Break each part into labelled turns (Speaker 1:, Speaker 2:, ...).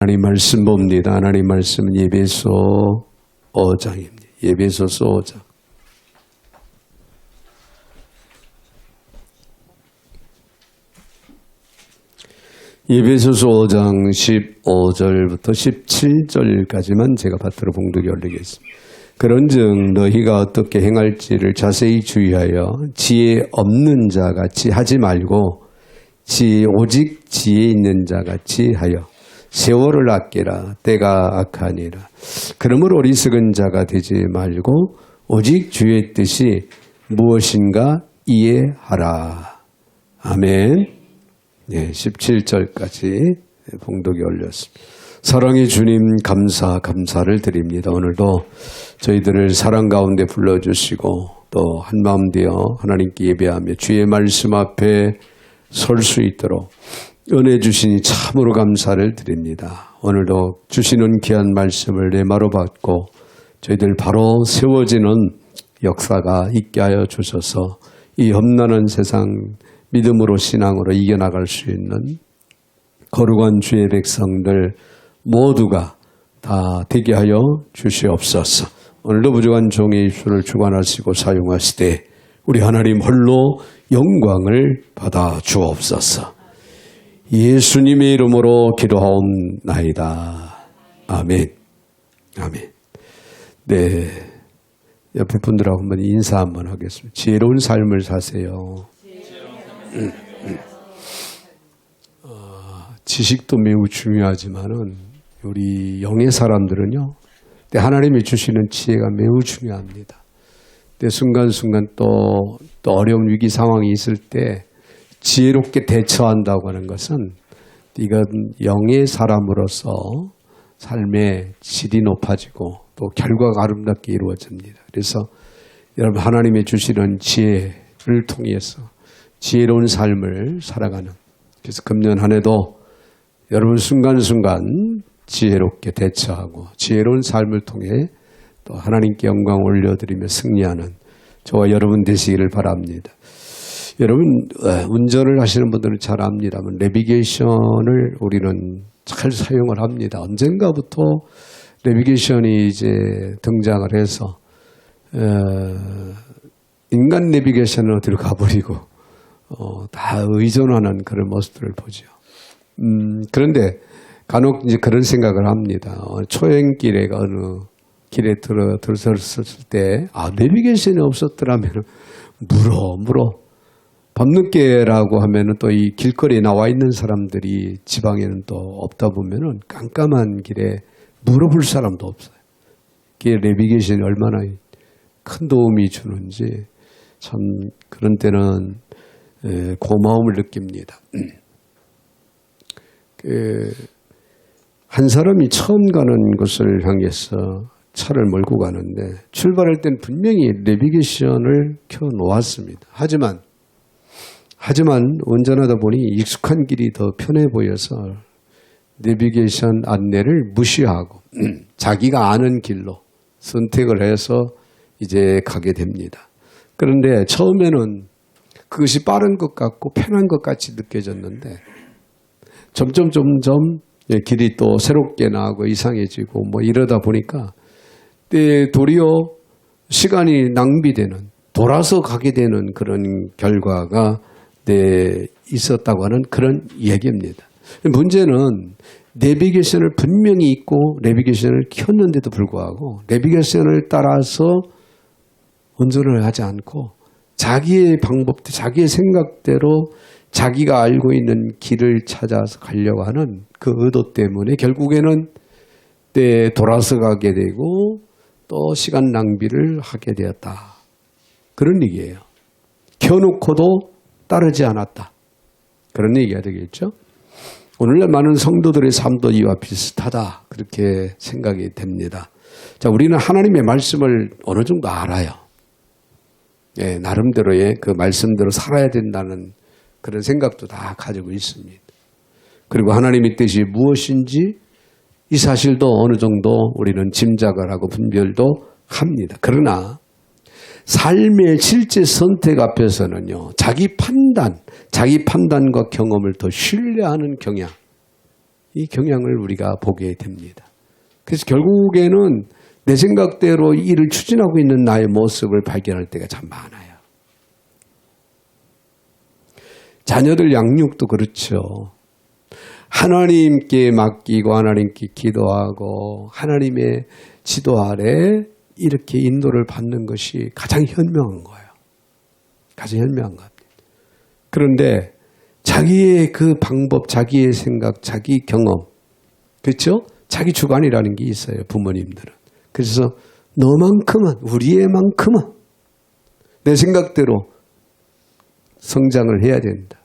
Speaker 1: 하나님 말씀 봅니다. 하나님 말씀은 에베소 5장입니다. 에베소서 5장. 에베소서 5장 15절부터 17절까지만 제가 받들어 봉독에 올리겠습니다. 그런즉 너희가 어떻게 행할지를 자세히 주의하여 지혜 없는 자 같이 하지 말고 오직 지혜 있는 자 같이 하여 세월을 아끼라. 때가 악하니라. 그러므로 어리석은 자가 되지 말고 오직 주의 뜻이 무엇인가 이해하라. 아멘. 네, 17절까지 봉독에 올렸습니다. 사랑의 주님 감사를 드립니다. 오늘도 저희들을 사랑 가운데 불러주시고 또 한마음 되어 하나님께 예배하며 주의 말씀 앞에 설 수 있도록 은혜 주시니 참으로 감사를 드립니다. 오늘도 주시는 귀한 말씀을 내마로 받고 저희들 바로 세워지는 역사가 있게 하여 주셔서 이 험난한 세상 믿음으로 신앙으로 이겨나갈 수 있는 거룩한 주의 백성들 모두가 다 되게 하여 주시옵소서. 오늘도 부족한 종의 입술을 주관하시고 사용하시되 우리 하나님 홀로 영광을 받아 주옵소서. 예수님의 이름으로 기도하옵나이다. 아멘. 아멘. 네, 옆에 분들하고 한번 인사 한번 하겠습니다. 지혜로운 삶을 사세요. 지식도 매우 중요하지만은 우리 영의 사람들은요, 하나님이 주시는 지혜가 매우 중요합니다. 순간순간 또 어려운 위기 상황이 있을 때 지혜롭게 대처한다고 하는 것은 이건 영의 사람으로서 삶의 질이 높아지고 또 결과가 아름답게 이루어집니다. 그래서 여러분 하나님의 주시는 지혜를 통해서 지혜로운 삶을 살아가는, 그래서 금년 한 해도 여러분 순간순간 지혜롭게 대처하고 지혜로운 삶을 통해 또 하나님께 영광 올려드리며 승리하는 저와 여러분 되시기를 바랍니다. 여러분 운전을 하시는 분들은 잘 압니다만 내비게이션을 우리는 잘 사용을 합니다. 언젠가부터 내비게이션이 이제 등장을 해서 인간 내비게이션은 어디로 가버리고 다 의존하는 그런 모습들을 보죠. 그런데 간혹 이제 그런 생각을 합니다. 초행길에 어느 길에 들어섰을 때 내비게이션이 없었더라면 물어 밤늦게라고 하면은 또 이 길거리에 나와 있는 사람들이 지방에는 또 없다 보면은 깜깜한 길에 물어볼 사람도 없어요. 그게 내비게이션이 얼마나 큰 도움이 주는지 참 그런 때는 고마움을 느낍니다. 한 사람이 처음 가는 곳을 향해서 차를 몰고 가는데 출발할 땐 분명히 내비게이션을 켜놓았습니다. 하지만 운전하다 보니 익숙한 길이 더 편해 보여서 내비게이션 안내를 무시하고 자기가 아는 길로 선택을 해서 이제 가게 됩니다. 그런데 처음에는 그것이 빠른 것 같고 편한 것 같이 느껴졌는데 점점 길이 또 새롭게 나고 이상해지고 이러다 보니까 도리어 시간이 낭비되는, 돌아서 가게 되는 그런 결과가 있었다고 하는 그런 얘기입니다. 문제는 내비게이션을 분명히 있고 내비게이션을 켰는데도 불구하고 내비게이션을 따라서 운전을 하지 않고 자기의 방법대로 자기의 생각대로 자기가 알고 있는 길을 찾아서 가려고 하는 그 의도 때문에 결국에는 돌아서 가게 되고 또 시간 낭비를 하게 되었다. 그런 얘기예요. 켜놓고도 따르지 않았다. 그런 얘기가 되겠죠. 오늘날 많은 성도들의 삶도 이와 비슷하다. 그렇게 생각이 됩니다. 자, 우리는 하나님의 말씀을 어느 정도 알아요. 나름대로의 그 말씀대로 살아야 된다는 그런 생각도 다 가지고 있습니다. 그리고 하나님의 뜻이 무엇인지 이 사실도 어느 정도 우리는 짐작을 하고 분별도 합니다. 그러나 삶의 실제 선택 앞에서는요, 자기 판단과 경험을 더 신뢰하는 경향, 이 경향을 우리가 보게 됩니다. 그래서 결국에는 내 생각대로 일을 추진하고 있는 나의 모습을 발견할 때가 참 많아요. 자녀들 양육도 그렇죠. 하나님께 맡기고 하나님께 기도하고 하나님의 지도 아래 이렇게 인도를 받는 것이 가장 현명한 거예요. 가장 현명한 겁니다. 그런데 자기의 그 방법, 자기의 생각, 자기 경험, 그렇죠? 자기 주관이라는 게 있어요, 부모님들은. 그래서 너만큼은, 우리의만큼은 내 생각대로 성장을 해야 된다.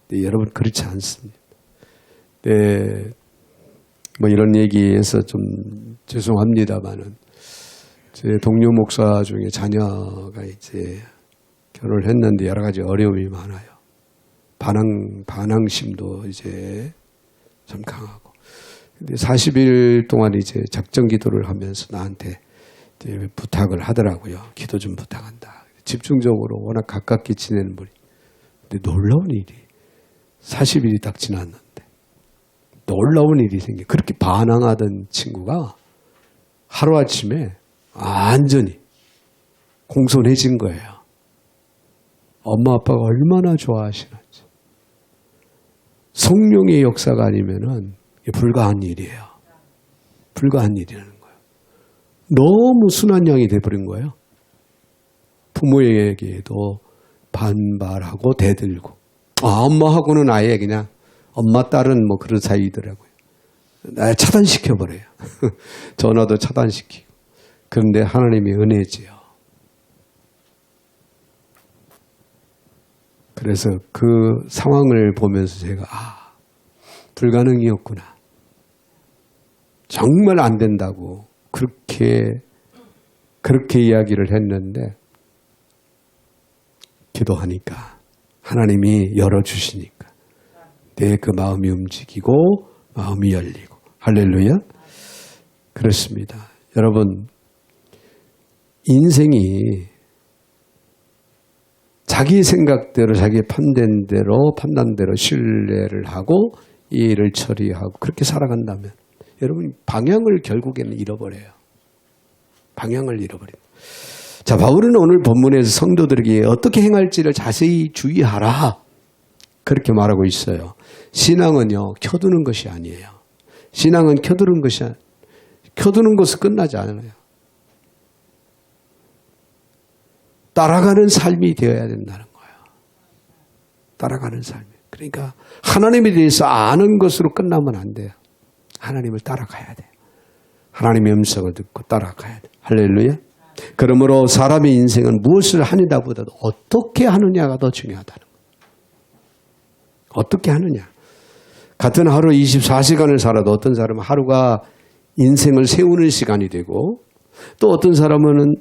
Speaker 1: 네, 여러분 그렇지 않습니다. 네, 뭐 이런 얘기에서 좀 죄송합니다만은 제 동료 목사 중에 자녀가 이제 결혼을 했는데 여러 가지 어려움이 많아요. 반항심도 이제 좀 강하고. 근데 40일 동안 이제 작정 기도를 하면서 나한테 이제 부탁을 하더라고요. 기도 좀 부탁한다. 집중적으로 워낙 가깝게 지내는 분이. 근데 놀라운 일이 40일이 딱 지났는데 놀라운 일이 생겨. 그렇게 반항하던 친구가 하루아침에 완전히 공손해진 거예요. 엄마 아빠가 얼마나 좋아하시는지. 성령의 역사가 아니면은 불가한 일이에요. 불가한 일이라는 거예요. 너무 순한 양이 돼버린 거예요. 부모에게도 반발하고 대들고. 엄마하고는 아예 그냥 엄마 딸은 뭐 그런 사이더라고요. 날 차단시켜버려요. 전화도 차단시키고. 그런데 하나님의 은혜지요. 그래서 그 상황을 보면서 제가 불가능이었구나. 정말 안 된다고 그렇게 이야기를 했는데 기도하니까 하나님이 열어주시니까 내 그 마음이 움직이고 마음이 열리고 할렐루야. 그렇습니다. 여러분 인생이 자기 생각대로 자기 판단대로 신뢰를 하고 이 일을 처리하고 그렇게 살아간다면 여러분 방향을 결국에는 잃어버려요. 방향을 잃어버립니다. 자, 바울은 오늘 본문에서 성도들에게 어떻게 행할지를 자세히 주의하라 그렇게 말하고 있어요. 신앙은요 켜두는 것이 아니에요. 신앙은 켜두는 것은 끝나지 않아요. 따라가는 삶이 되어야 된다는 거예요. 따라가는 삶이. 그러니까 하나님에 대해서 아는 것으로 끝나면 안 돼요. 하나님을 따라가야 돼요. 하나님의 음성을 듣고 따라가야 돼요. 할렐루야. 그러므로 사람의 인생은 무엇을 하느냐 보다도 어떻게 하느냐가 더 중요하다는 거예요. 어떻게 하느냐. 같은 하루 24시간을 살아도 어떤 사람은 하루가 인생을 세우는 시간이 되고 또 어떤 사람은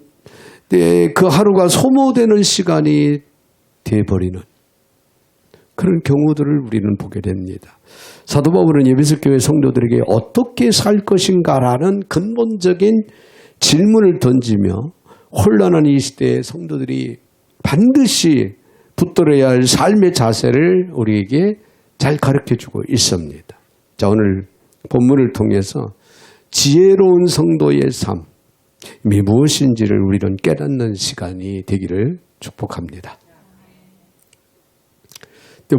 Speaker 1: 그 하루가 소모되는 시간이 돼버리는 그런 경우들을 우리는 보게 됩니다. 사도 바울은 에베소 교회 성도들에게 어떻게 살 것인가라는 근본적인 질문을 던지며 혼란한 이 시대에 성도들이 반드시 붙들어야 할 삶의 자세를 우리에게 잘 가르쳐주고 있습니다. 자, 오늘 본문을 통해서 지혜로운 성도의 삶 이 무엇인지를 우리는 깨닫는 시간이 되기를 축복합니다.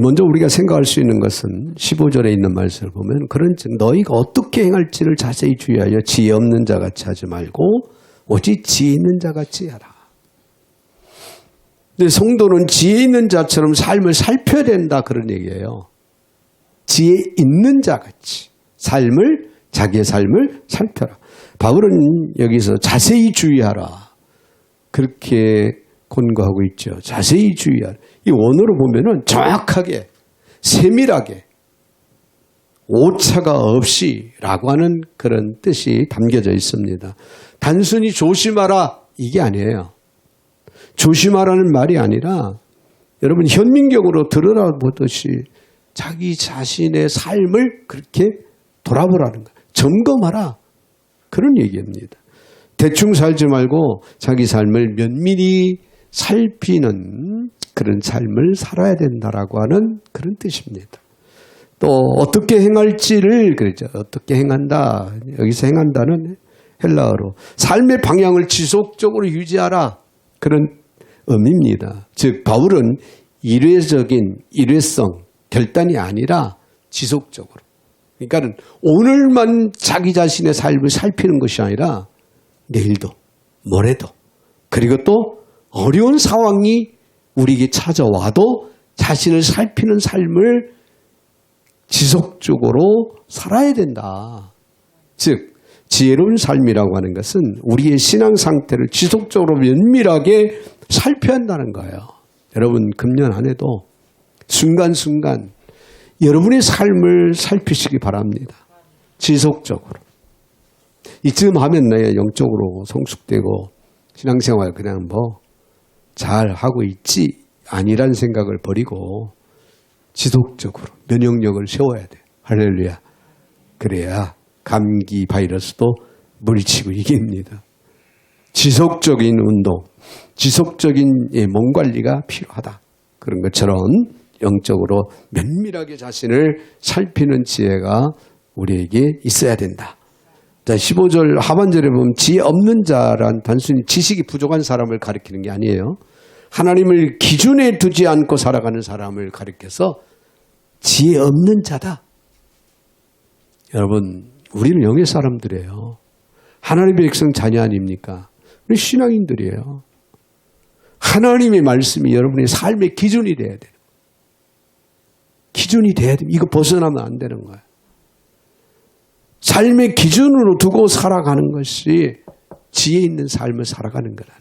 Speaker 1: 먼저 우리가 생각할 수 있는 것은 15절에 있는 말씀을 보면 그런즉 너희가 어떻게 행할지를 자세히 주의하여 지혜 없는 자같이 하지 말고 오직 지혜 있는 자같이 하라. 근데 성도는 지혜 있는 자처럼 삶을 살펴야 된다 그런 얘기예요. 지혜 있는 자같이 자기의 삶을 살펴라. 바울은 여기서 자세히 주의하라. 그렇게 권고하고 있죠. 자세히 주의하라. 이 원어로 보면은 정확하게, 세밀하게, 오차가 없이 라고 하는 그런 뜻이 담겨져 있습니다. 단순히 조심하라 이게 아니에요. 조심하라는 말이 아니라 여러분 현민경으로 들여다보듯이 자기 자신의 삶을 그렇게 돌아보라는 거예요. 점검하라. 그런 얘기입니다. 대충 살지 말고 자기 삶을 면밀히 살피는 그런 삶을 살아야 된다라고 하는 그런 뜻입니다. 또 어떻게 행할지를 그랬죠. 어떻게 행한다. 여기서 행한다는 헬라어로 삶의 방향을 지속적으로 유지하라. 그런 의미입니다. 즉 바울은 일회성, 결단이 아니라 지속적으로. 그러니까 오늘만 자기 자신의 삶을 살피는 것이 아니라 내일도, 모레도, 그리고 또 어려운 상황이 우리에게 찾아와도 자신을 살피는 삶을 지속적으로 살아야 된다. 즉 지혜로운 삶이라고 하는 것은 우리의 신앙 상태를 지속적으로 면밀하게 살펴야 한다는 거예요. 여러분 금년 한 해도 순간순간 여러분의 삶을 살피시기 바랍니다. 지속적으로. 이쯤 하면 내 영적으로 성숙되고 신앙생활 그냥 잘 하고 있지 아니란 생각을 버리고 지속적으로 면역력을 세워야 돼. 할렐루야. 그래야 감기 바이러스도 물리치고 이깁니다. 지속적인 운동, 지속적인 몸 관리가 필요하다. 그런 것처럼 영적으로 면밀하게 자신을 살피는 지혜가 우리에게 있어야 된다. 자, 15절 하반절에 보면 지혜 없는 자란 단순히 지식이 부족한 사람을 가리키는 게 아니에요. 하나님을 기준에 두지 않고 살아가는 사람을 가리켜서 지혜 없는 자다. 여러분, 우리는 영의 사람들이에요. 하나님의 백성 자녀 아닙니까? 우리 신앙인들이에요. 하나님의 말씀이 여러분의 삶의 기준이 돼야 돼요. 기준이 돼야 됩니다. 이거 벗어나면 안 되는 거예요. 삶의 기준으로 두고 살아가는 것이 지혜 있는 삶을 살아가는 거라는 거예요.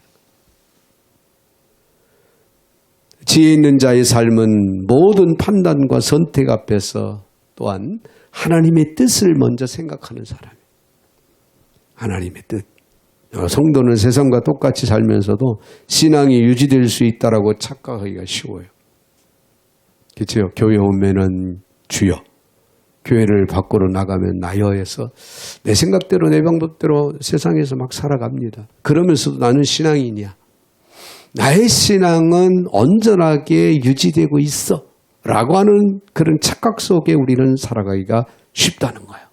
Speaker 1: 지혜 있는 자의 삶은 모든 판단과 선택 앞에서 또한 하나님의 뜻을 먼저 생각하는 사람이에요. 하나님의 뜻. 성도는 세상과 똑같이 살면서도 신앙이 유지될 수 있다라고 착각하기가 쉬워요. 그렇죠? 교회 오면은 주여, 교회를 밖으로 나가면 나여 해서 내 생각대로 내 방법대로 세상에서 막 살아갑니다. 그러면서도 나는 신앙인이야. 나의 신앙은 온전하게 유지되고 있어 라고 하는 그런 착각 속에 우리는 살아가기가 쉽다는 거예요.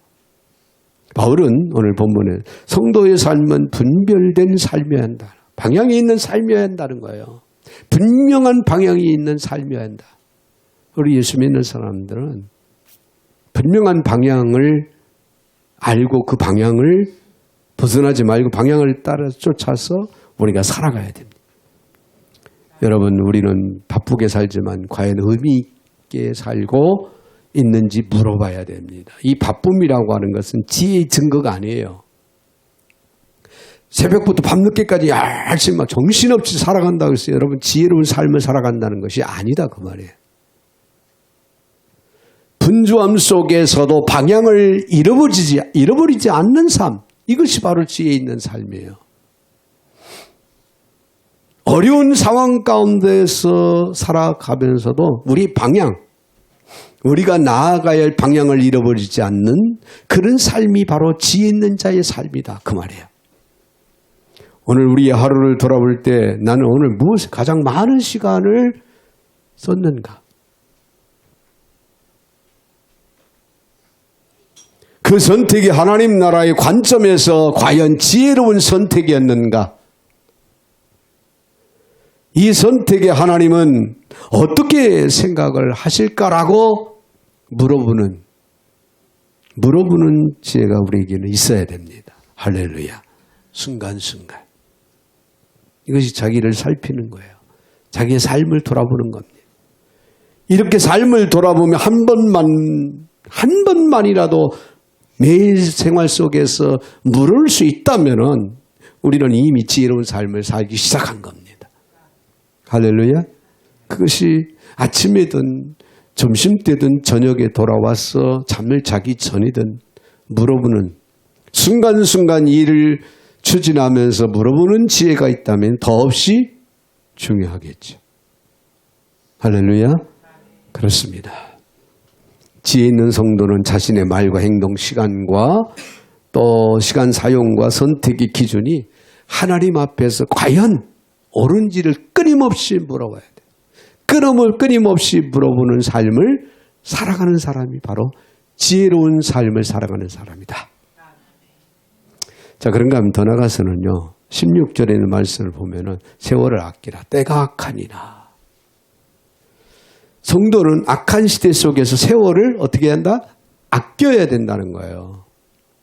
Speaker 1: 바울은 오늘 본문에 성도의 삶은 분별된 삶이어야 한다. 방향이 있는 삶이어야 한다는 거예요. 분명한 방향이 있는 삶이어야 한다. 우리 예수 믿는 사람들은 분명한 방향을 알고 그 방향을 벗어나지 말고 방향을 따라 쫓아서 우리가 살아가야 됩니다. 여러분, 우리는 바쁘게 살지만 과연 의미 있게 살고 있는지 물어봐야 됩니다. 이 바쁨이라고 하는 것은 지혜의 증거가 아니에요. 새벽부터 밤늦게까지 열심히 막 정신없이 살아간다고 해서 여러분 지혜로운 삶을 살아간다는 것이 아니다 그 말이에요. 분주함 속에서도 방향을 잃어버리지 않는 삶, 이것이 바로 지혜 있는 삶이에요. 어려운 상황 가운데서 살아가면서도 우리 방향, 우리가 나아가야 할 방향을 잃어버리지 않는 그런 삶이 바로 지혜 있는 자의 삶이다 그 말이에요. 오늘 우리의 하루를 돌아볼 때 나는 오늘 무엇에 가장 많은 시간을 썼는가? 그 선택이 하나님 나라의 관점에서 과연 지혜로운 선택이었는가? 이 선택에 하나님은 어떻게 생각을 하실까라고 물어보는 지혜가 우리에게는 있어야 됩니다. 할렐루야. 순간순간. 이것이 자기를 살피는 거예요. 자기의 삶을 돌아보는 겁니다. 이렇게 삶을 돌아보면 한 번만이라도 매일 생활 속에서 물을 수 있다면은 우리는 이미 지혜로운 삶을 살기 시작한 겁니다. 할렐루야. 그것이 아침에든 점심때든 저녁에 돌아와서 잠을 자기 전이든 물어보는 순간순간 일을 추진하면서 물어보는 지혜가 있다면 더없이 중요하겠죠. 할렐루야. 그렇습니다. 지혜 있는 성도는 자신의 말과 행동, 시간과 또 시간 사용과 선택의 기준이 하나님 앞에서 과연 옳은지를 끊임없이 물어봐야 돼요. 끊임없이 물어보는 삶을 살아가는 사람이 바로 지혜로운 삶을 살아가는 사람이다. 자, 그런가 하면 더 나가서는요. 16절에 있는 말씀을 보면은 세월을 아끼라. 때가 악하니라. 성도는 악한 시대 속에서 세월을 어떻게 한다? 아껴야 된다는 거예요.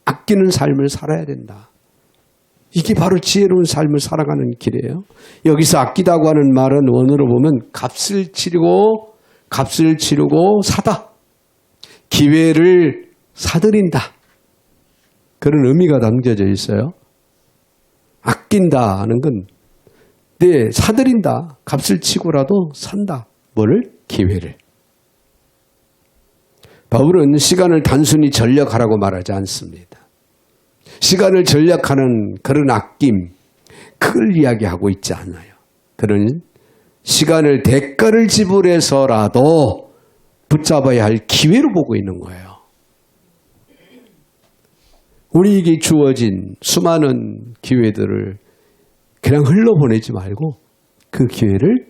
Speaker 1: 아끼는 삶을 살아야 된다. 이게 바로 지혜로운 삶을 살아가는 길이에요. 여기서 아끼다고 하는 말은 원어로 보면 값을 치르고 사다. 기회를 사들인다. 그런 의미가 담겨져 있어요. 아낀다 하는 건 사들인다. 값을 치고라도 산다. 뭐를? 기회를. 바울은 시간을 단순히 전략하라고 말하지 않습니다. 시간을 전략하는 그런 아낌, 그걸 이야기하고 있지 않아요. 그런 시간을 대가를 지불해서라도 붙잡아야 할 기회로 보고 있는 거예요. 우리에게 주어진 수많은 기회들을 그냥 흘러보내지 말고 그 기회를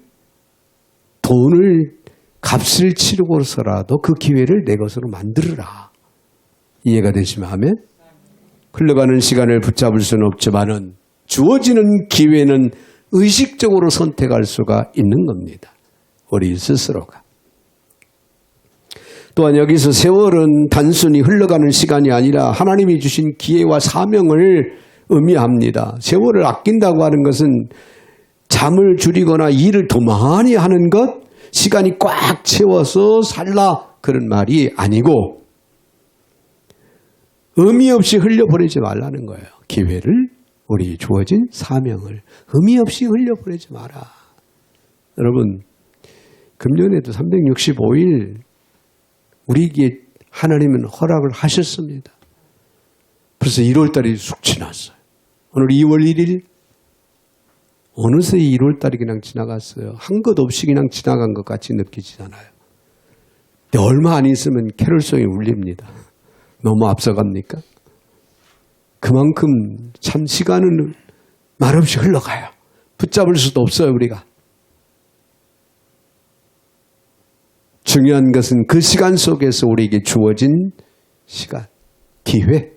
Speaker 1: 돈을 값을 치르고서라도 그 기회를 내 것으로 만들어라. 이해가 되시면 아멘? 흘러가는 시간을 붙잡을 수는 없지만은 주어지는 기회는 의식적으로 선택할 수가 있는 겁니다. 우리 스스로가. 또한 여기서 세월은 단순히 흘러가는 시간이 아니라 하나님이 주신 기회와 사명을 의미합니다. 세월을 아낀다고 하는 것은 잠을 줄이거나 일을 더 많이 하는 것, 시간이 꽉 채워서 살라 그런 말이 아니고 의미 없이 흘려보내지 말라는 거예요. 기회를, 우리 주어진 사명을 의미 없이 흘려보내지 마라. 여러분, 금년에도 365일 우리에게 하나님은 허락을 하셨습니다. 벌써 1월달이 쑥 지났어요. 오늘 2월 1일 어느새 1월달이 그냥 지나갔어요. 한 것 없이 그냥 지나간 것 같이 느끼지잖아요. 근데 얼마 안 있으면 캐롤송이 울립니다. 너무 앞서갑니까? 그만큼 참 시간은 말없이 흘러가요. 붙잡을 수도 없어요, 우리가. 중요한 것은 그 시간 속에서 우리에게 주어진 시간, 기회,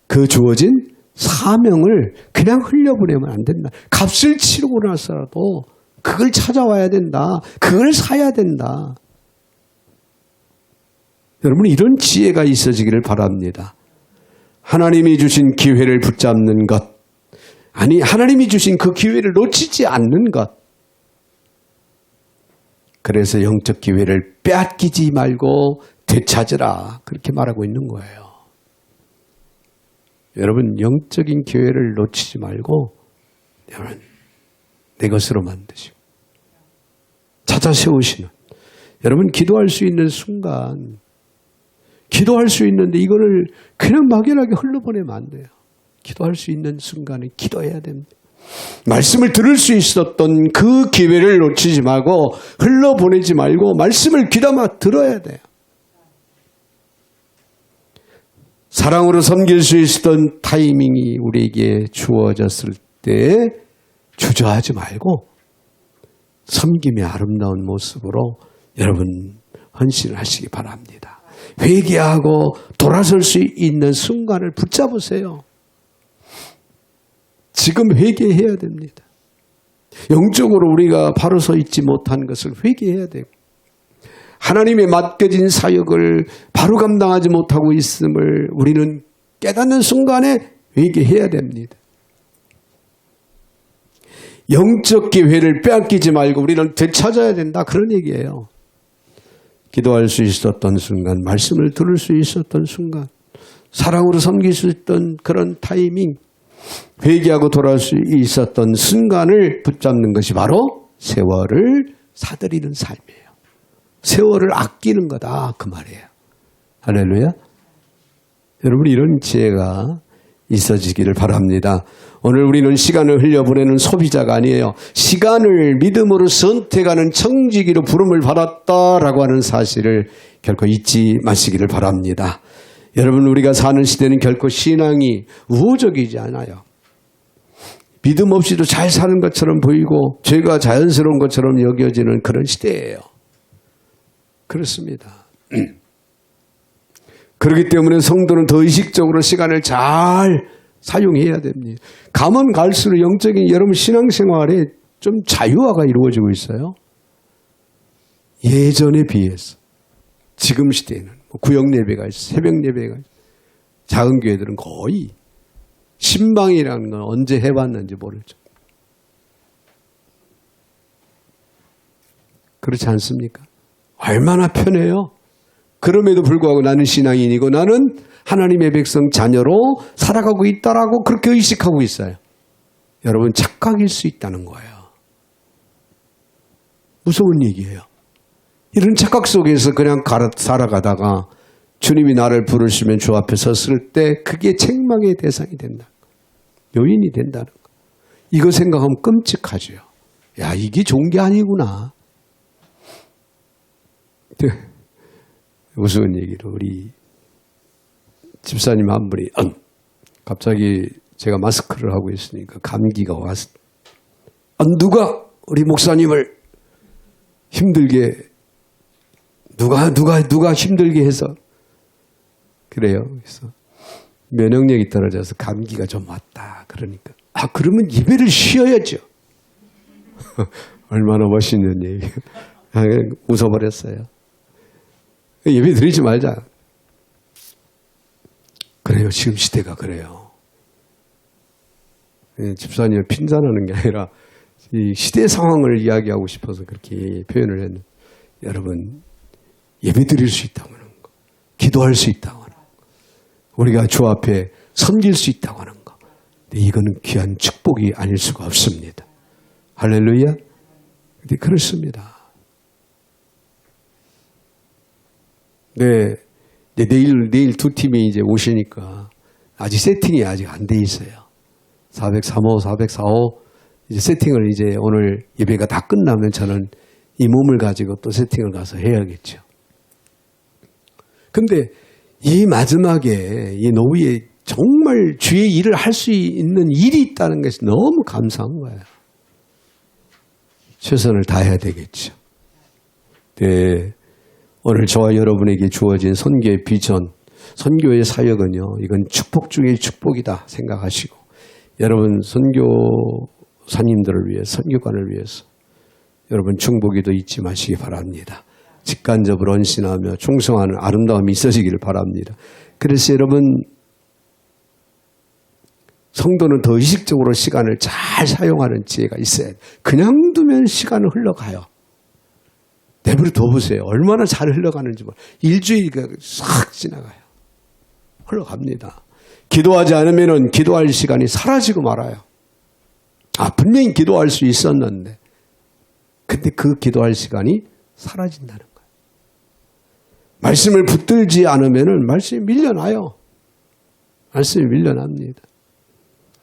Speaker 1: 그 주어진 사명을 그냥 흘려보내면 안 된다. 값을 치르고 나서라도 그걸 찾아와야 된다. 그걸 사야 된다. 여러분, 이런 지혜가 있어지기를 바랍니다. 하나님이 주신 기회를 붙잡는 것, 아니 하나님이 주신 그 기회를 놓치지 않는 것. 그래서 영적 기회를 빼앗기지 말고 되찾으라 그렇게 말하고 있는 거예요. 여러분, 영적인 기회를 놓치지 말고 여러분 내 것으로 만드시고 찾아 세우시는, 여러분 기도할 수 있는 순간, 기도할 수 있는데 이거를 그냥 막연하게 흘러보내면 안 돼요. 기도할 수 있는 순간에 기도해야 됩니다. 말씀을 들을 수 있었던 그 기회를 놓치지 말고 흘러보내지 말고 말씀을 귀담아 들어야 돼요. 사랑으로 섬길 수 있었던 타이밍이 우리에게 주어졌을 때 주저하지 말고 섬김의 아름다운 모습으로 여러분 헌신을 하시기 바랍니다. 회개하고 돌아설 수 있는 순간을 붙잡으세요. 지금 회개해야 됩니다. 영적으로 우리가 바로 서 있지 못한 것을 회개해야 되고, 하나님의 맡겨진 사역을 바로 감당하지 못하고 있음을 우리는 깨닫는 순간에 회개해야 됩니다. 영적 기회를 빼앗기지 말고 우리는 되찾아야 된다, 그런 얘기예요. 기도할 수 있었던 순간, 말씀을 들을 수 있었던 순간, 사랑으로 섬길 수 있던 그런 타이밍, 회개하고 돌아올 수 있었던 순간을 붙잡는 것이 바로 세월을 사들이는 삶이에요. 세월을 아끼는 거다, 그 말이에요. 할렐루야. 여러분, 이런 지혜가 있어지기를 바랍니다. 오늘 우리는 시간을 흘려보내는 소비자가 아니에요. 시간을 믿음으로 선택하는 청지기로 부름을 받았다라고 하는 사실을 결코 잊지 마시기를 바랍니다. 여러분, 우리가 사는 시대는 결코 신앙이 우호적이지 않아요. 믿음 없이도 잘 사는 것처럼 보이고 죄가 자연스러운 것처럼 여겨지는 그런 시대예요. 그렇습니다. 그렇기 때문에 성도는 더 의식적으로 시간을 잘 사용해야 됩니다. 가면 갈수록 영적인 여러분 신앙생활에 좀 자유화가 이루어지고 있어요. 예전에 비해서. 지금 시대에는 구역 예배가 있어, 새벽 예배가 있어. 작은 교회들은 거의 신방이라는 건 언제 해봤는지 모르죠. 그렇지 않습니까? 얼마나 편해요. 그럼에도 불구하고 나는 신앙인이고 나는 하나님의 백성 자녀로 살아가고 있다라고 그렇게 의식하고 있어요. 여러분 착각일 수 있다는 거예요. 무서운 얘기예요. 이런 착각 속에서 그냥 살아가다가 주님이 나를 부르시면 주 앞에 섰을 때 그게 책망의 대상이 된다. 요인이 된다는 거. 이거 생각하면 끔찍하죠. 야, 이게 좋은 게 아니구나. 무서운 얘기로 우리 집사님 한 분이 갑자기 제가 마스크를 하고 있으니까 감기가 와서 누가 우리 목사님을 힘들게 누가 힘들게 해서 그래요. 그래서 면역력이 떨어져서 감기가 좀 왔다. 그러니까 그러면 예배를 쉬어야죠. 얼마나 멋있는 얘기. 웃어버렸어요. 예배 드리지 말자. 그래요. 지금 시대가 그래요. 집사님을 핀잔하는 게 아니라 이 시대 상황을 이야기하고 싶어서 그렇게 표현을 했는데 여러분 예배 드릴 수 있다고 하는 거. 기도할 수 있다고 하는 거. 우리가 주 앞에 섬길 수 있다고 하는 거. 근데 이거는 귀한 축복이 아닐 수가 없습니다. 할렐루야. 근데 그렇습니다. 네, 내일 두 팀이 이제 오시니까 아직 세팅이 아직 안 돼 있어요. 403호, 404호 이제 세팅을 이제 오늘 예배가 다 끝나면 저는 이 몸을 가지고 또 세팅을 가서 해야겠죠. 근데 이 마지막에 이 노후에 정말 주의 일을 할 수 있는 일이 있다는 것이 너무 감사한 거예요. 최선을 다해야 되겠죠. 네. 오늘 저와 여러분에게 주어진 선교의 비전, 선교의 사역은요, 이건 축복 중의 축복이다 생각하시고, 여러분 선교사님들을 위해, 선교관을 위해서 여러분 중보기도 잊지 마시기 바랍니다. 직간접으로 헌신하며 충성하는 아름다움이 있어지기를 바랍니다. 그래서 여러분, 성도는 더 의식적으로 시간을 잘 사용하는 지혜가 있어야 돼요. 그냥 두면 시간은 흘러가요. 내버려 둬보세요. 얼마나 잘 흘러가는지 일주일이 싹 지나가요. 흘러갑니다. 기도하지 않으면 기도할 시간이 사라지고 말아요. 분명히 기도할 수 있었는데 근데 그 기도할 시간이 사라진다는 거예요. 말씀을 붙들지 않으면 말씀이 밀려나요. 말씀이 밀려납니다.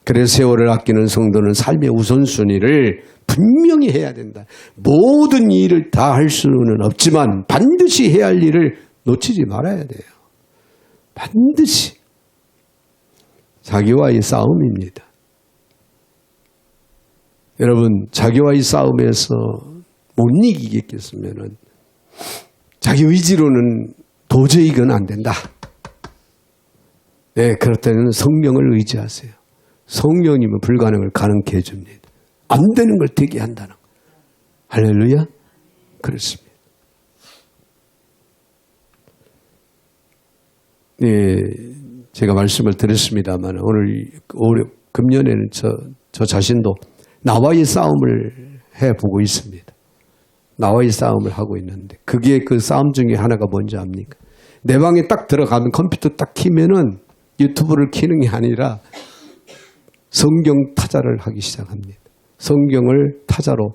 Speaker 1: 그래서 세월을 아끼는 성도는 삶의 우선순위를 분명히 해야 된다. 모든 일을 다 할 수는 없지만 반드시 해야 할 일을 놓치지 말아야 돼요. 반드시. 자기와의 싸움입니다. 여러분, 자기와의 싸움에서 못 이기겠으면 자기 의지로는 도저히 이건 안 된다. 네, 그렇다면 성령을 의지하세요. 성령이면 불가능을 가능케 해줍니다. 안 되는 걸 되게 한다는 거. 할렐루야? 그렇습니다. 네, 제가 말씀을 드렸습니다만 오늘 금년에는 저 자신도 나와의 싸움을 해보고 있습니다. 나와의 싸움을 하고 있는데 그게 그 싸움 중에 하나가 뭔지 압니까? 내 방에 딱 들어가면 컴퓨터 딱 키면은 유튜브를 키는 게 아니라 성경 타자를 하기 시작합니다. 성경을 타자로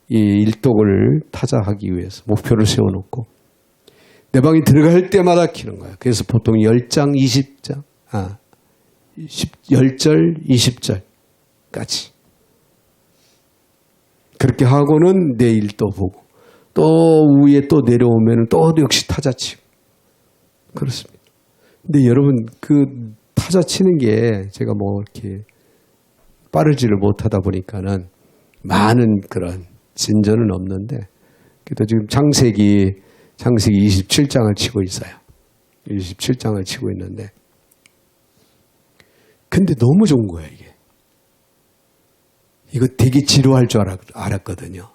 Speaker 1: 이 일독을 타자하기 위해서 목표를 세워놓고 내 방에 들어갈 때마다 키는 거예요. 그래서 보통 10장, 20장, 10절, 20절까지 그렇게 하고는 내일 또 보고 또 위에 또 내려오면 또 역시 타자 치고 그렇습니다. 근데 여러분 그 타자 치는 게 제가 뭐 이렇게 빠르지를 못하다 보니까는 많은 그런 진전은 없는데 그래도 지금 창세기 창세기 27장을 치고 있어요. 27장을 치고 있는데 근데 너무 좋은 거예요, 이게. 이거 되게 지루할 줄 알았거든요.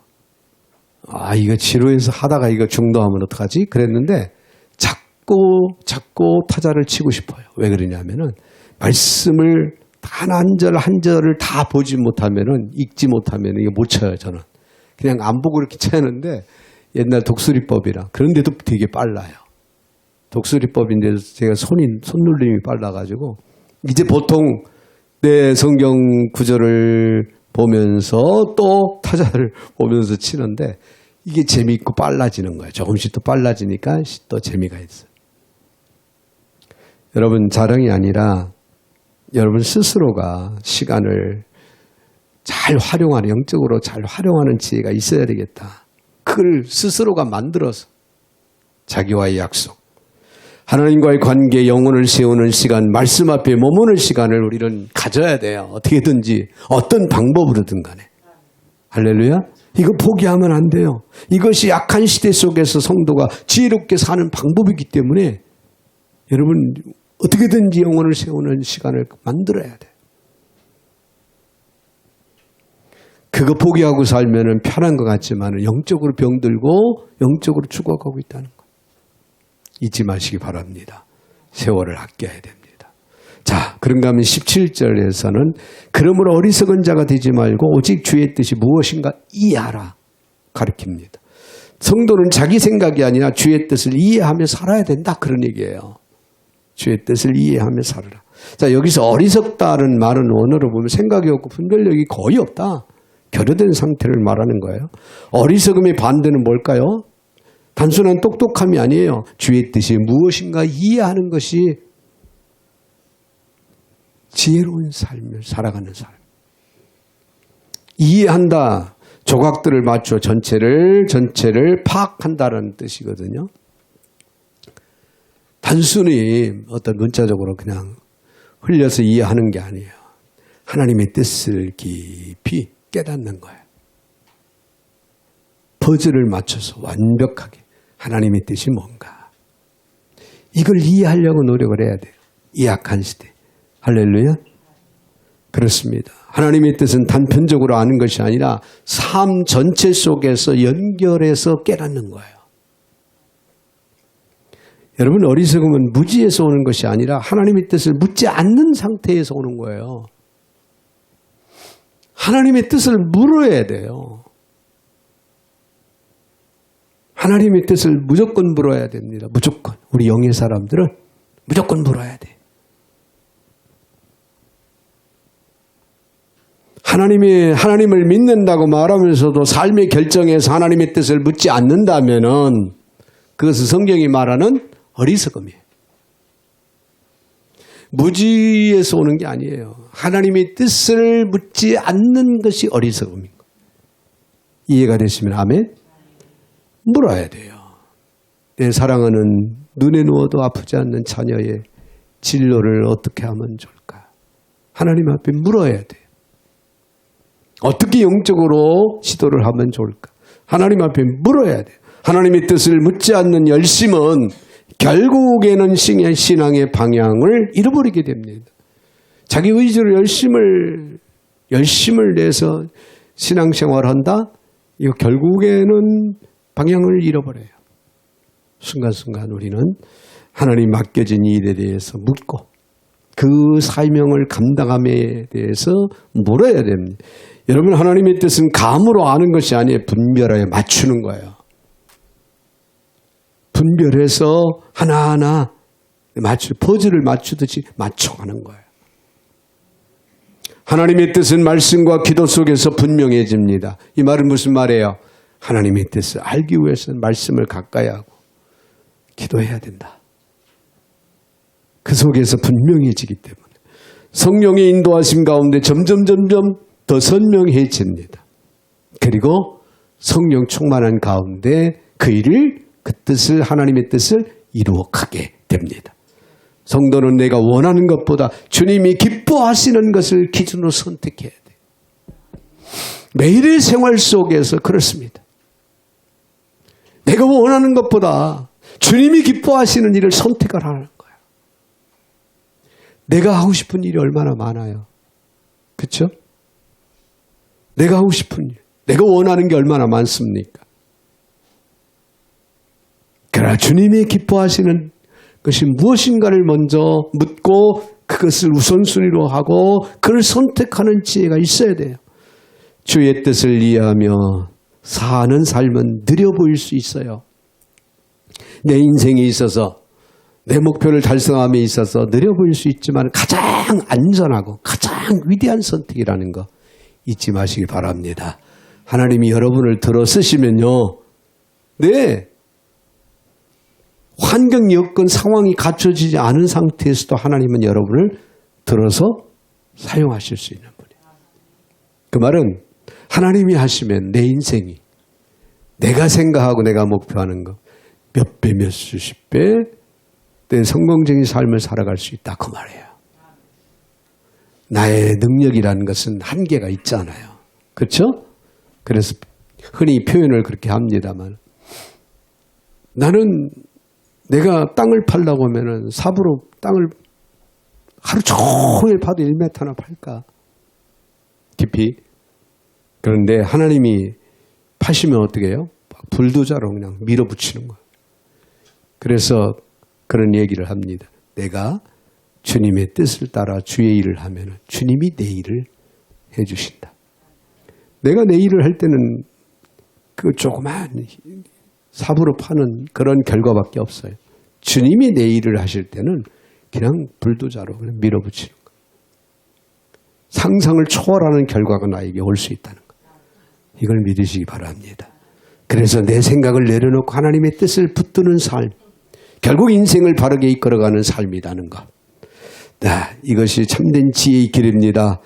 Speaker 1: 아, 이거 지루해서 하다가 이거 중도하면 어떡하지? 그랬는데 자꾸 타자를 치고 싶어요. 왜 그러냐면은 말씀을 단 한 절 한 절을 다 보지 못하면은 읽지 못하면은 이거 못 쳐요, 저는. 그냥 안 보고 이렇게 쳐야하는데 옛날 독수리법이라. 그런데도 되게 빨라요. 독수리법인데도 제가 손놀림이 빨라가지고 이제 보통 내 성경 구절을 보면서 또 타자를 보면서 치는데 이게 재미있고 빨라지는 거예요. 조금씩 또 빨라지니까 또 재미가 있어요. 여러분 자랑이 아니라 여러분 스스로가 시간을 잘 활용하는, 영적으로 잘 활용하는 지혜가 있어야 되겠다. 그걸 스스로가 만들어서 자기와의 약속, 하나님과의 관계, 영혼을 세우는 시간, 말씀 앞에 머무는 시간을 우리는 가져야 돼요. 어떻게든지 어떤 방법으로든 간에. 할렐루야. 이거 포기하면 안 돼요. 이것이 약한 시대 속에서 성도가 지혜롭게 사는 방법이기 때문에 여러분 어떻게든지 영혼을 세우는 시간을 만들어야 돼요. 그거 포기하고 살면 편한 것 같지만 영적으로 병들고 영적으로 죽어가고 있다는 거. 잊지 마시기 바랍니다. 세월을 아껴야 됩니다. 자, 그런가 하면 17절에서는 그러므로 어리석은 자가 되지 말고 오직 주의 뜻이 무엇인가 이해하라 가르칩니다. 성도는 자기 생각이 아니라 주의 뜻을 이해하며 살아야 된다, 그런 얘기예요. 주의 뜻을 이해하며 살아라. 자, 여기서 어리석다는 말은 원어로 보면 생각이 없고 분별력이 거의 없다, 결여된 상태를 말하는 거예요. 어리석음의 반대는 뭘까요? 단순한 똑똑함이 아니에요. 주의 뜻이 무엇인가 이해하는 것이 지혜로운 삶을 살아가는 삶. 이해한다. 조각들을 맞춰 전체를 파악한다는 뜻이거든요. 단순히 어떤 문자적으로 그냥 흘려서 이해하는 게 아니에요. 하나님의 뜻을 깊이 깨닫는 거예요. 퍼즐을 맞춰서 완벽하게 하나님의 뜻이 뭔가. 이걸 이해하려고 노력을 해야 돼요. 이 약한 시대. 할렐루야. 그렇습니다. 하나님의 뜻은 단편적으로 아는 것이 아니라 삶 전체 속에서 연결해서 깨닫는 거예요. 여러분, 어리석음은 무지에서 오는 것이 아니라 하나님의 뜻을 묻지 않는 상태에서 오는 거예요. 하나님의 뜻을 물어야 돼요. 하나님의 뜻을 무조건 물어야 됩니다. 무조건. 우리 영의 사람들은 무조건 물어야 돼. 하나님을 믿는다고 말하면서도 삶의 결정에서 하나님의 뜻을 묻지 않는다면은 그것은 성경이 말하는 어리석음이에요. 무지에서 오는 게 아니에요. 하나님의 뜻을 묻지 않는 것이 어리석음인 거예요. 이해가 되시면 아멘? 물어야 돼요. 내 사랑하는 눈에 누워도 아프지 않는 자녀의 진로를 어떻게 하면 좋을까? 하나님 앞에 물어야 돼요. 어떻게 영적으로 시도를 하면 좋을까? 하나님 앞에 물어야 돼요. 하나님의 뜻을 묻지 않는 열심은 결국에는 신앙의 방향을 잃어버리게 됩니다. 자기 의지로 열심을 내서 신앙생활을 한다? 이거 결국에는 방향을 잃어버려요. 순간순간 우리는 하나님 맡겨진 일에 대해서 묻고 그 사명을 감당함에 대해서 물어야 됩니다. 여러분, 하나님의 뜻은 감으로 아는 것이 아니에요. 분별하여 맞추는 거예요. 분별해서 하나하나 퍼즐을 맞추듯이 맞춰가는 거예요. 하나님의 뜻은 말씀과 기도 속에서 분명해집니다. 이 말은 무슨 말이에요? 하나님의 뜻을 알기 위해서는 말씀을 가까이 하고 기도해야 된다. 그 속에서 분명해지기 때문에 성령의 인도하심 가운데 점점 더 선명해집니다. 그리고 성령 충만한 가운데 그 뜻을, 하나님의 뜻을 이루어가게 됩니다. 성도는 내가 원하는 것보다 주님이 기뻐하시는 것을 기준으로 선택해야 돼요. 매일의 생활 속에서 그렇습니다. 내가 원하는 것보다 주님이 기뻐하시는 일을 선택을 하는 거예요. 내가 하고 싶은 일이 얼마나 많아요. 그렇죠? 내가 하고 싶은 일, 내가 원하는 게 얼마나 많습니까? 그러나 주님이 기뻐하시는 것이 무엇인가를 먼저 묻고 그것을 우선순위로 하고 그를 선택하는 지혜가 있어야 돼요. 주의 뜻을 이해하며 사는 삶은 느려 보일 수 있어요. 내 인생에 있어서 내 목표를 달성함에 있어서 느려 보일 수 있지만 가장 안전하고 가장 위대한 선택이라는 거 잊지 마시기 바랍니다. 하나님이 여러분을 들어 쓰시면요. 네. 환경, 여건, 상황이 갖춰지지 않은 상태에서도 하나님은 여러분을 들어서 사용하실 수 있는 분이에요. 그 말은 하나님이 하시면 내 인생이 내가 생각하고 내가 목표하는 것 몇 배, 몇 수십 배 내 성공적인 삶을 살아갈 수 있다. 그 말이에요. 나의 능력이라는 것은 한계가 있잖아요. 그렇죠? 그래서 흔히 표현을 그렇게 합니다만 나는 내가 땅을 팔려고 하면은 삽으로 땅을 하루 종일 파도 1m나 팔까? 깊이. 그런데 하나님이 파시면 어떻게 해요? 불도저로 그냥 밀어붙이는 거예요. 그래서 그런 얘기를 합니다. 내가 주님의 뜻을 따라 주의 일을 하면 주님이 내 일을 해주신다. 내가 내 일을 할 때는 그 조그만 삽으로 파는 그런 결과밖에 없어요. 주님이 내 일을 하실 때는 그냥 불도저로 그냥 밀어붙이는 거예요. 상상을 초월하는 결과가 나에게 올 수 있다는 거예요. 이걸 믿으시기 바랍니다. 그래서 내 생각을 내려놓고 하나님의 뜻을 붙드는 삶, 결국 인생을 바르게 이끌어가는 삶이라는 것. 네, 이것이 참된 지혜의 길입니다.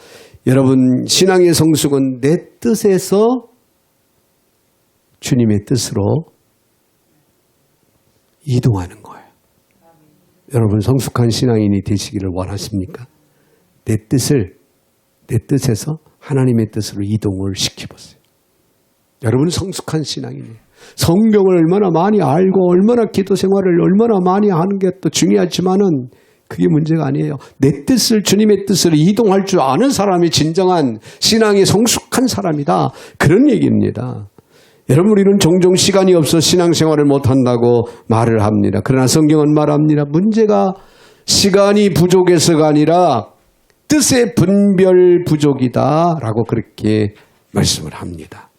Speaker 1: 여러분, 신앙의 성숙은 내 뜻에서 주님의 뜻으로 이동하는 거예요. 여러분, 성숙한 신앙인이 되시기를 원하십니까? 내 뜻에서 하나님의 뜻으로 이동을 시켜보세요. 여러분은 성숙한 신앙이네요. 성경을 얼마나 많이 알고 얼마나 기도 생활을 얼마나 많이 하는 게 또 중요하지만은 그게 문제가 아니에요. 내 뜻을 주님의 뜻으로 이동할 줄 아는 사람이 진정한 신앙이 성숙한 사람이다. 그런 얘기입니다. 여러분 우리는 종종 시간이 없어 신앙생활을 못한다고 말을 합니다. 그러나 성경은 말합니다. 문제가 시간이 부족해서가 아니라 뜻의 분별 부족이다라고 그렇게 말씀을 합니다.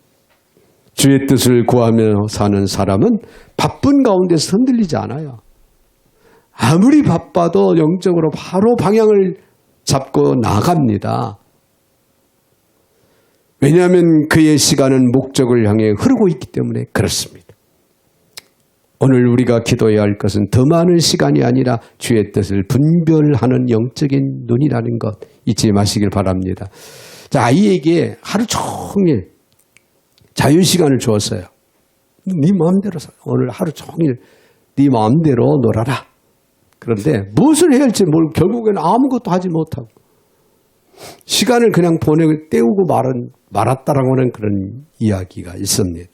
Speaker 1: 주의 뜻을 구하며 사는 사람은 바쁜 가운데서 흔들리지 않아요. 아무리 바빠도 영적으로 바로 방향을 잡고 나갑니다. 왜냐하면 그의 시간은 목적을 향해 흐르고 있기 때문에 그렇습니다. 오늘 우리가 기도해야 할 것은 더 많은 시간이 아니라 주의 뜻을 분별하는 영적인 눈이라는 것 잊지 마시길 바랍니다. 자, 아이에게 하루 종일 자유시간을 주었어요. 네 마음대로 오늘 하루 종일 네 마음대로 놀아라. 그런데 무엇을 해야 할지 결국에는 아무것도 하지 못하고 시간을 그냥 보내고 때우고 말았다라고 하는 그런 이야기가 있습니다.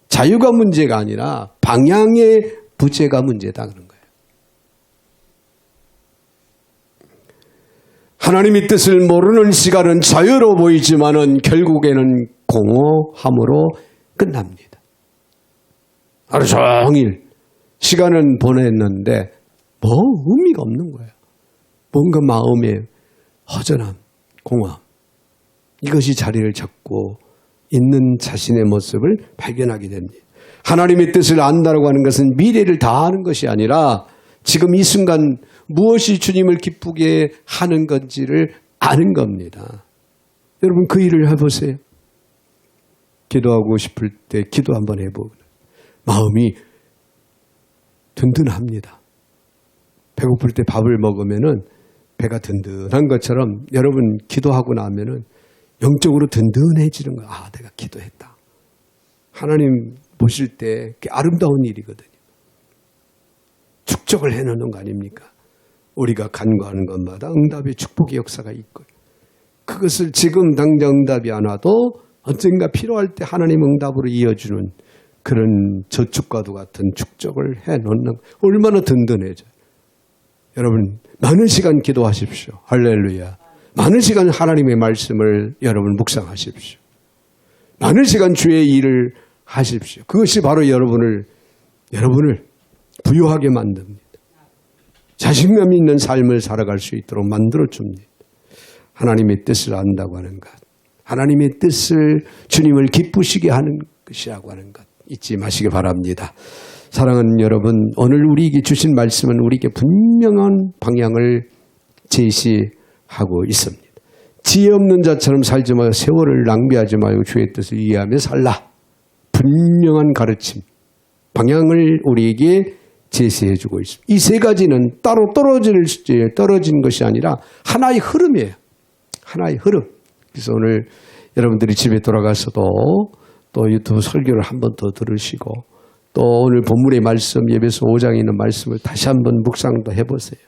Speaker 1: 자유가 문제가 아니라 방향의 부재가 문제다 그런 거예요. 하나님의 뜻을 모르는 시간은 자유로 보이지만은 결국에는 공허함으로 끝납니다. 하루 종일 시간은 보냈는데 뭐 의미가 없는 거예요. 뭔가 마음에 허전함, 공허함 이것이 자리를 잡고 있는 자신의 모습을 발견하게 됩니다. 하나님의 뜻을 안다라고 하는 것은 미래를 다 아는 것이 아니라 지금 이 순간 무엇이 주님을 기쁘게 하는 건지를 아는 겁니다. 여러분 그 일을 해보세요. 기도하고 싶을 때 기도 한번 해보고 마음이 든든합니다. 배고플 때 밥을 먹으면은 배가 든든한 것처럼 여러분 기도하고 나면은 영적으로 든든해지는 거야. 아, 내가 기도했다. 하나님 보실 때 아름다운 일이거든요. 축적을 해놓는 거 아닙니까? 우리가 간구하는 것마다 응답의 축복의 역사가 있고 그것을 지금 당장 응답이 안 와도 언젠가 필요할 때 하나님 응답으로 이어주는 그런 저축과도 같은 축적을 해놓는 얼마나 든든해져요. 여러분 많은 시간 기도하십시오. 할렐루야. 많은 시간 하나님의 말씀을 여러분 묵상하십시오. 많은 시간 주의 일을 하십시오. 그것이 바로 여러분을 부유하게 만듭니다. 자신감 있는 삶을 살아갈 수 있도록 만들어줍니다. 하나님의 뜻을 안다고 하는 것, 하나님의 뜻을 주님을 기쁘시게 하는 것이라고 하는 것 잊지 마시기 바랍니다. 사랑하는 여러분, 오늘 우리에게 주신 말씀은 우리에게 분명한 방향을 제시하고 있습니다. 지혜 없는 자처럼 살지 말고 세월을 낭비하지 말고 주의 뜻을 이해하며 살라. 분명한 가르침, 방향을 우리에게 제시해주고 있습니다. 이 세 가지는 따로 떨어진 것이 아니라 하나의 흐름이에요. 하나의 흐름. 그래서 오늘 여러분들이 집에 돌아가서도 또 유튜브 설교를 한 번 더 들으시고 또 오늘 본문의 말씀 예배서 5장에 있는 말씀을 다시 한번 묵상도 해보세요.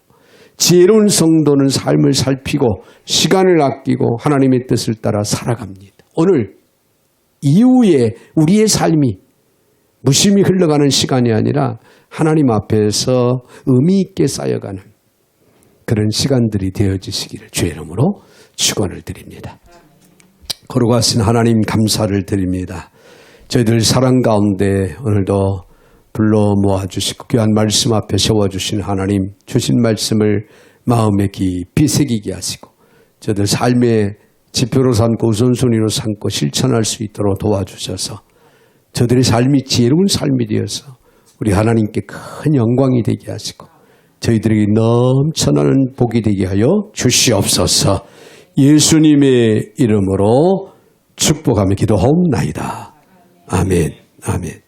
Speaker 1: 지혜로운 성도는 삶을 살피고 시간을 아끼고 하나님의 뜻을 따라 살아갑니다. 오늘 이후에 우리의 삶이 무심히 흘러가는 시간이 아니라 하나님 앞에서 의미 있게 쌓여가는 그런 시간들이 되어지시기를 주의 이름으로 축원을 드립니다. 거룩하신 하나님 감사를 드립니다. 저희들 사랑 가운데 오늘도 불러 모아주시고 귀한 말씀 앞에 세워주신 하나님, 주신 말씀을 마음에 깊이 새기게 하시고 저희들 삶의 지표로 삼고 우선순위로 삼고 실천할 수 있도록 도와주셔서 저들의 삶이 지혜로운 삶이 되어서 우리 하나님께 큰 영광이 되게 하시고 저희들에게 넘쳐나는 복이 되게 하여 주시옵소서. 예수님의 이름으로 축복하며 기도하옵나이다. 아멘. 아멘.